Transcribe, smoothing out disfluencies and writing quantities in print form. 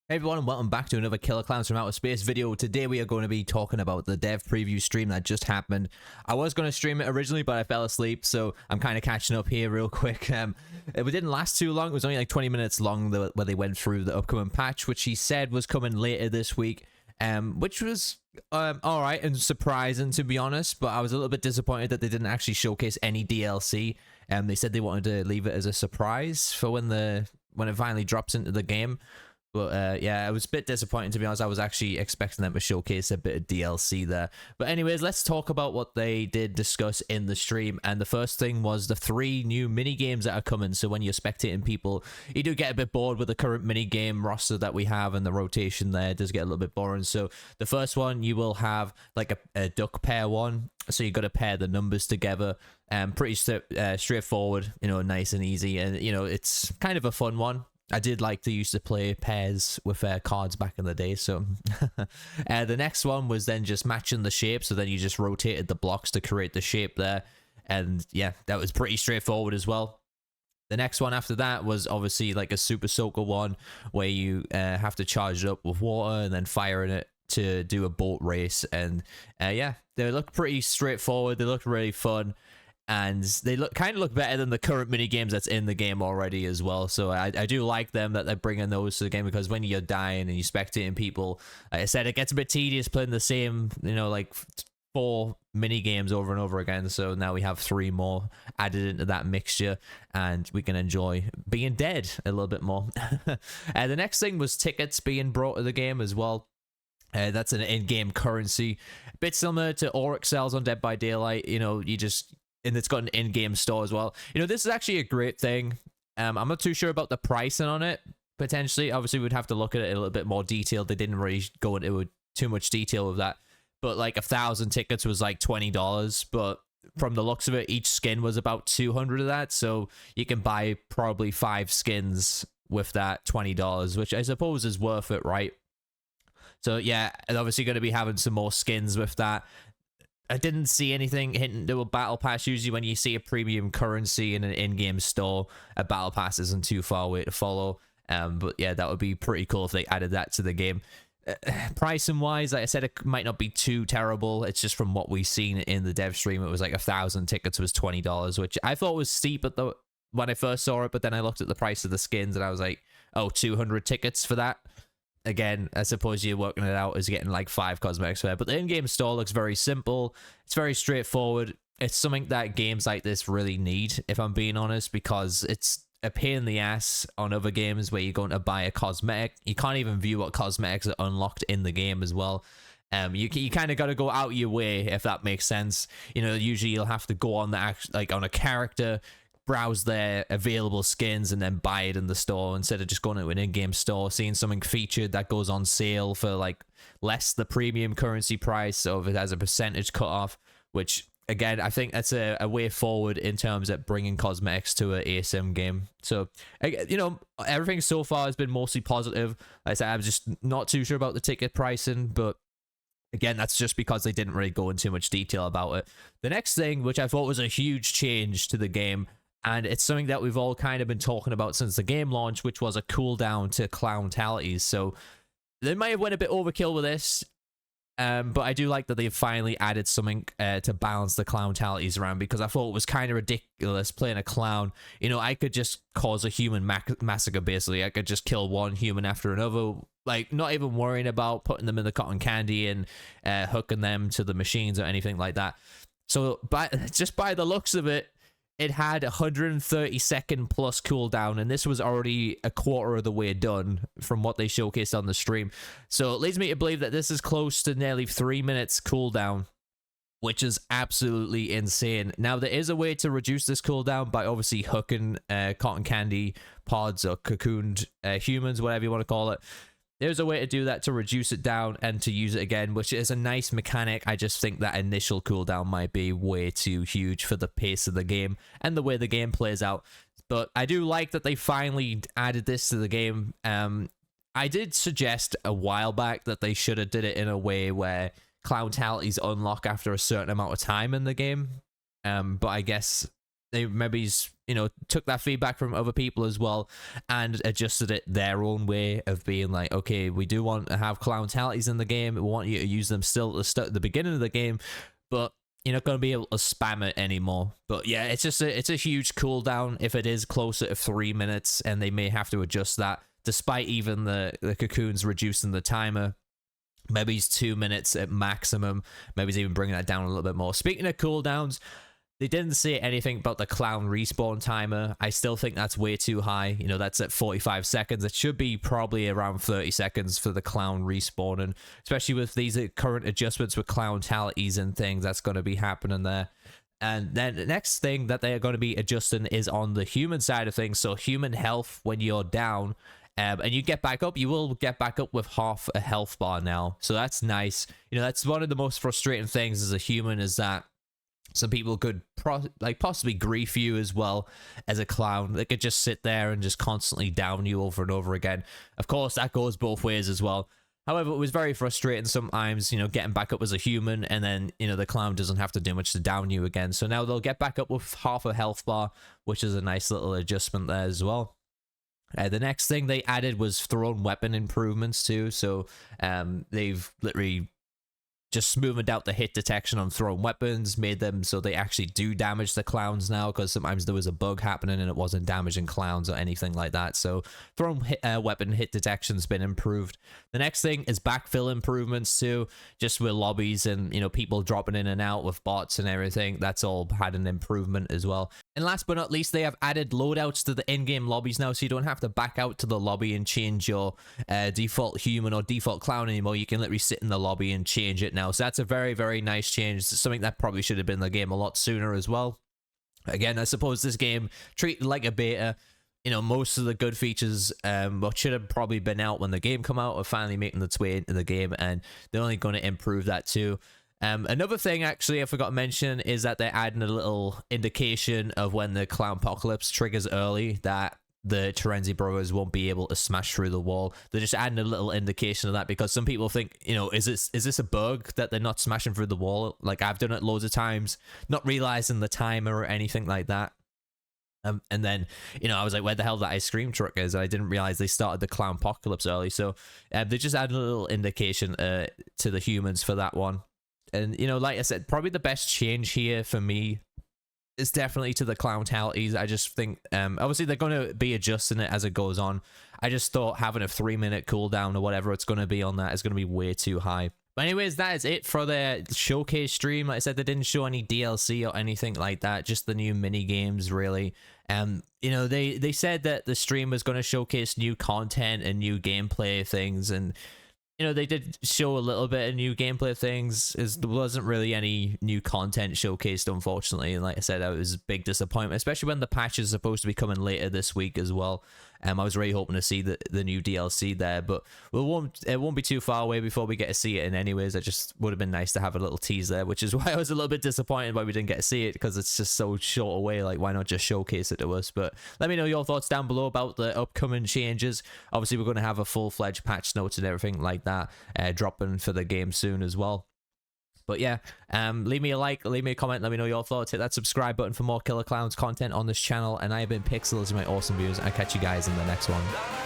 Hey everyone, and welcome back to another Klowns From Outer Space video. Today we are going to be talking about the dev preview stream that just happened. I was going to stream it originally, but I fell asleep, so I'm kind of catching up here real quick. It didn't last too long. It was only like 20 minutes long where they went through the upcoming patch, which he said was coming later this week, which was alright and surprising, to be honest, but I was a little bit disappointed that they didn't actually showcase any DLC. They said they wanted to leave it as a surprise for when it finally drops into the game. But yeah, I was a bit disappointed, to be honest. I was actually expecting them to showcase a bit of DLC there. But anyways, let's talk about what they did discuss in the stream. And the first thing was the 3 new minigames that are coming. So when you're spectating people, you do get a bit bored with the current minigame roster that we have, and the rotation there does get a little bit boring. So the first one, you will have like a duck pair one. So you got to pair the numbers together. Pretty straightforward, nice and easy. And, it's kind of a fun one. I did like to used to play pairs with cards back in the day, so the next one was then just matching the shape, so then you just rotated the blocks to create the shape there, and yeah, that was pretty straightforward as well. The next one after that was obviously like a Super Soaker one, where you have to charge it up with water and then firing it to do a boat race, and yeah, they look pretty straightforward, they look really fun. And they kind of look better than the current mini games that's in the game already as well. So I do like them that they're bringing those to the game, because when you're dying and you're spectating people, like I said, it gets a bit tedious playing the same, like 4 mini games over and over again. So now we have 3 more added into that mixture, and we can enjoy being dead a little bit more. The next thing was tickets being brought to the game as well. That's an in-game currency, a bit similar to Auric sells on Dead by Daylight. And it's got an in-game store as well. This is actually a great thing. I'm not too sure about the pricing on it, potentially. Obviously, we'd have to look at it in a little bit more detail. They didn't really go into too much detail with that. But like 1,000 tickets was like $20. But from the looks of it, each skin was about 200 of that. So you can buy probably 5 skins with that $20, which I suppose is worth it, right? So yeah, and obviously going to be having some more skins with that. I didn't see anything hinting to a battle pass. Usually when you see a premium currency in an in-game store, a battle pass isn't too far away to follow. But yeah, that would be pretty cool if they added that to the game. Pricing wise, like I said, it might not be too terrible. It's just from what we've seen in the dev stream, it was like 1,000 tickets was $20, which I thought was steep when I first saw it. But then I looked at the price of the skins and I was like, oh, 200 tickets for that. Again, I suppose you're working it out as getting like 5 cosmetics there. But the in-game store looks very simple. It's very straightforward. It's something that games like this really need, if I'm being honest, because it's a pain in the ass on other games where you're going to buy a cosmetic. You can't even view what cosmetics are unlocked in the game as well. You kind of got to go out your way, if that makes sense. Usually you'll have to go on on a character, browse their available skins, and then buy it in the store, instead of just going to an in-game store, seeing something featured that goes on sale for like less the premium currency price, so if it has a percentage cut off, which again, I think that's a way forward in terms of bringing cosmetics to an ASM game. So everything so far has been mostly positive. Like I said, I'm just not too sure about the ticket pricing, but again, that's just because they didn't really go into too much detail about it. The next thing, which I thought was a huge change to the game, and it's something that we've all kind of been talking about since the game launch, which was a cooldown to Klowntalities. So they might have went a bit overkill with this, but I do like that they've finally added something to balance the Klowntalities around, because I thought it was kind of ridiculous playing a clown. I could just cause a human massacre, basically. I could just kill one human after another, like not even worrying about putting them in the cotton candy and hooking them to the machines or anything like that. So just by the looks of it, it had 130-second plus cooldown, and this was already a quarter of the way done from what they showcased on the stream. So it leads me to believe that this is close to nearly 3 minutes cooldown, which is absolutely insane. Now, there is a way to reduce this cooldown by obviously hooking cotton candy pods or cocooned humans, whatever you want to call it. There's a way to do that, to reduce it down and to use it again, which is a nice mechanic. I just think that initial cooldown might be way too huge for the pace of the game and the way the game plays out. But I do like that they finally added this to the game. I did suggest a while back that they should have did it in a way where Klowntalities unlock after a certain amount of time in the game. But I guess they maybe, you know, took that feedback from other people as well and adjusted it their own way of being like, okay, we do want to have Klowntalities in the game. We want you to use them still at the beginning of the game, but you're not going to be able to spam it anymore. But yeah, it's just it's a huge cooldown if it is closer to 3 minutes, and they may have to adjust that despite even the cocoons reducing the timer. Maybe it's 2 minutes at maximum. Maybe it's even bringing that down a little bit more. Speaking of cooldowns, they didn't say anything about the clown respawn timer. I still think that's way too high. You know, that's at 45 seconds. It should be probably around 30 seconds for the clown respawning, especially with these current adjustments with Klowntalities and things that's going to be happening there. And then the next thing that they are going to be adjusting is on the human side of things. So human health when you're down, and you get back up, you will get back up with half a health bar now. So that's nice. You know, that's one of the most frustrating things as a human, is that some people could possibly grief you as well as a clown. They could just sit there and just constantly down you over and over again. Of course, that goes both ways as well. However, it was very frustrating sometimes, you know, getting back up as a human, and then, you know, the clown doesn't have to do much to down you again. So now they'll get back up with half a health bar, which is a nice little adjustment there as well. The next thing they added was thrown weapon improvements too. So they've literally just smoothed out the hit detection on thrown weapons, made them so they actually do damage the clowns now, because sometimes there was a bug happening and it wasn't damaging clowns or anything like that. So thrown weapon hit detection's been improved. The next thing is backfill improvements too, just with lobbies and, you know, people dropping in and out with bots and everything. That's all had an improvement as well. And last but not least, they have added loadouts to the in-game lobbies now, so you don't have to back out to the lobby and change your default human or default clown anymore. You can literally sit in the lobby and change it now. So that's a very, very nice change. It's something that probably should have been in the game a lot sooner as well. Again, I suppose this game treated like a beta. You know, most of the good features what should have probably been out when the game come out are finally making its way into the game, and they're only going to improve that too. Another thing, actually, I forgot to mention is that they're adding a little indication of when the Clownpocalypse triggers early, that the Terenzi brothers won't be able to smash through the wall. They're just adding a little indication of that, because some people think, you know, is this a bug that they're not smashing through the wall? Like, I've done it loads of times, not realizing the timer or anything like that. And then, you know, I was like, where the hell that ice cream truck is? I didn't realize they started the Clownpocalypse early. So they just added a little indication to the humans for that one. And, you know, like I said, probably the best change here for me is definitely to the Klowntalities. I just think, obviously they're going to be adjusting it as it goes on. I just thought having a 3-minute cooldown or whatever it's going to be on that is going to be way too high. But anyways, that is it for their showcase stream. Like I said, they didn't show any DLC or anything like that, just the new mini games, really. You know, they said that the stream was going to showcase new content and new gameplay things, and you know, they did show a little bit of new gameplay things. There wasn't really any new content showcased, unfortunately. And like I said, that was a big disappointment, especially when the patch is supposed to be coming later this week as well. I was really hoping to see the new DLC there, but it won't be too far away before we get to see it in anyways. It just would have been nice to have a little tease there, which is why I was a little bit disappointed why we didn't get to see it, because it's just so short away. Like, why not just showcase it to us? But let me know your thoughts down below about the upcoming changes. Obviously, we're going to have a full-fledged patch notes and everything like that dropping for the game soon as well. But yeah, leave me a like, leave me a comment, let me know your thoughts. Hit that subscribe button for more Killer Klowns content on this channel. And I have been Pixel, as my awesome viewers. I'll catch you guys in the next one.